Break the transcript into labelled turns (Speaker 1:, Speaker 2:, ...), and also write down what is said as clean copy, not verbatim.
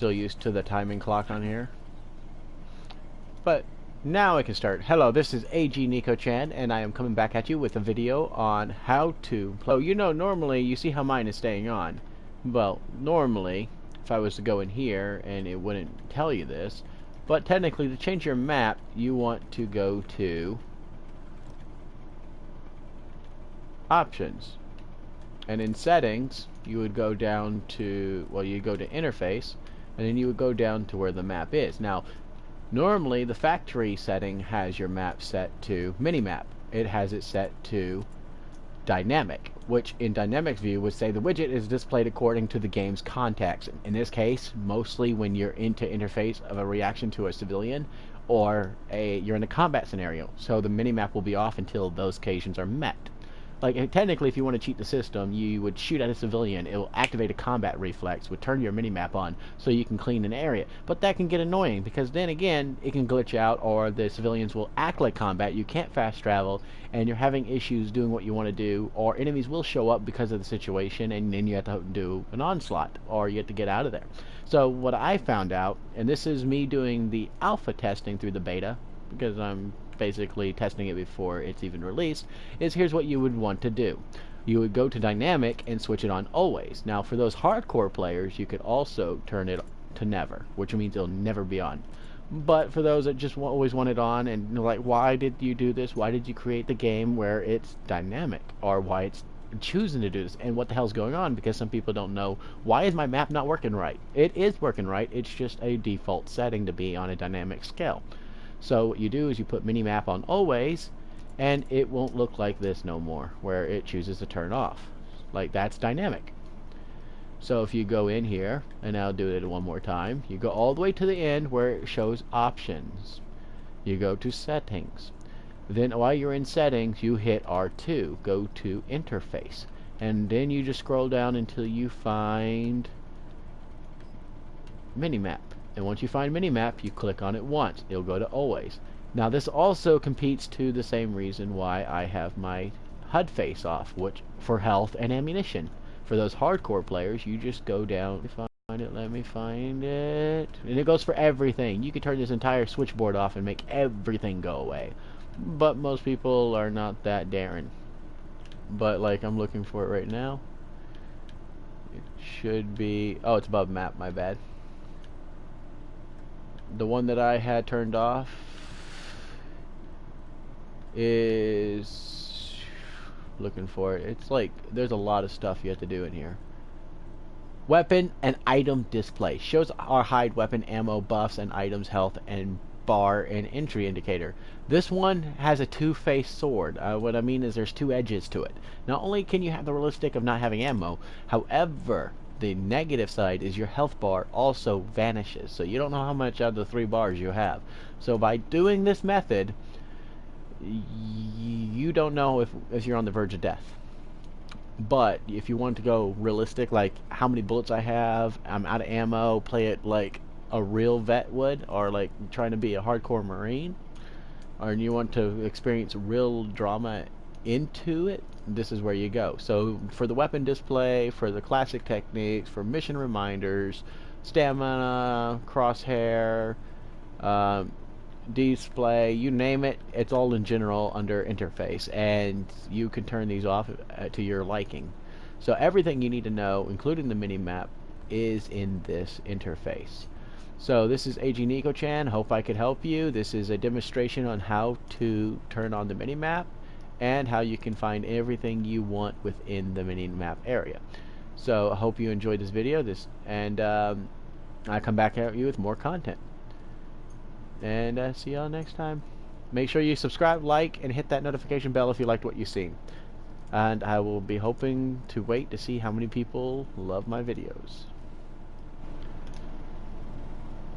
Speaker 1: Still used to the timing clock on here. But now I can start. Hello, this is A.G.Nekochan, and I am coming back at you with a video on how to play. You know, normally, you see how mine is staying on. Well, normally, if I was to go in here, and it wouldn't tell you this, but technically, to change your map, you want to go to Options. And in Settings, you would go down to, well, you go to Interface, and then you would go down to where the map is. Now, normally the factory setting has your map set to Minimap. It has it set to Dynamic, which in Dynamic view would say the widget is displayed according to the game's context. In this case, mostly when you're into interface of a reaction to a civilian or you're in a combat scenario. So the minimap will be off until those occasions are met. Like, technically, if you want to cheat the system, you would shoot at a civilian. It will activate a combat reflex, would turn your minimap on, so you can clean an area. But that can get annoying, because then again, it can glitch out, or the civilians will act like combat, you can't fast travel, and you're having issues doing what you want to do, or enemies will show up because of the situation, and then you have to do an onslaught, or you have to get out of there. So what I found out, and this is me doing the alpha testing through the beta, because I'm basically testing it before it's even released, is here's what you would want to do. You would go to dynamic and switch it on always. Now for those hardcore players, you could also turn it to never, which means it'll never be on. But for those that just always want it on and like, why did you do this? Why did you create the game where it's dynamic? Or why it's choosing to do this, and what the hell's going on? Because some people don't know, why is my map not working right? It is working right, it's just a default setting to be on a dynamic scale. So what you do is you put minimap on always, and it won't look like this no more, where it chooses to turn off. Like, that's dynamic. So if you go in here, and I'll do it one more time, you go all the way to the end where it shows options. You go to settings. Then while you're in settings, you hit R2, go to interface. And then you just scroll down until you find minimap. And once you find minimap, you click on it once. It'll go to always. Now this also competes to the same reason why I have my HUD face off, which for health and ammunition. For those hardcore players, you just go down. Let me find it. And it goes for everything. You can turn this entire switchboard off and make everything go away. But most people are not that daring. But like, I'm looking for it right now. It should be, oh, it's above map, my bad. The one that I had turned off is, looking for it. It's like, there's a lot of stuff you have to do in here. Weapon and item display shows our hide weapon ammo buffs and items health and bar and entry indicator. This one has a two-faced sword. What I mean is there's two edges to it. Not only can you have the realistic of not having ammo, however, the negative side is your health bar also vanishes, so you don't know how much out of the 3 bars you have. So by doing this method, you don't know if you're on the verge of death. But if you want to go realistic, like how many bullets I have, I'm out of ammo, play it like a real vet would, or like trying to be a hardcore Marine, or you want to experience real drama into it, this is where you go. So for the weapon display, for the classic techniques, for mission reminders, stamina, crosshair, display, you name it, it's all in general under interface, and you can turn these off to your liking. So everything you need to know, including the minimap, is in this interface. So this is A.G.Nekochan. Hope I could help you. This is a demonstration on how to turn on the minimap and how you can find everything you want within the minimap area. So I hope you enjoyed this video, and I'll come back at you with more content. And see y'all next time. Make sure you subscribe, like, and hit that notification bell if you liked what you've seen. And I will be hoping to wait to see how many people love my videos.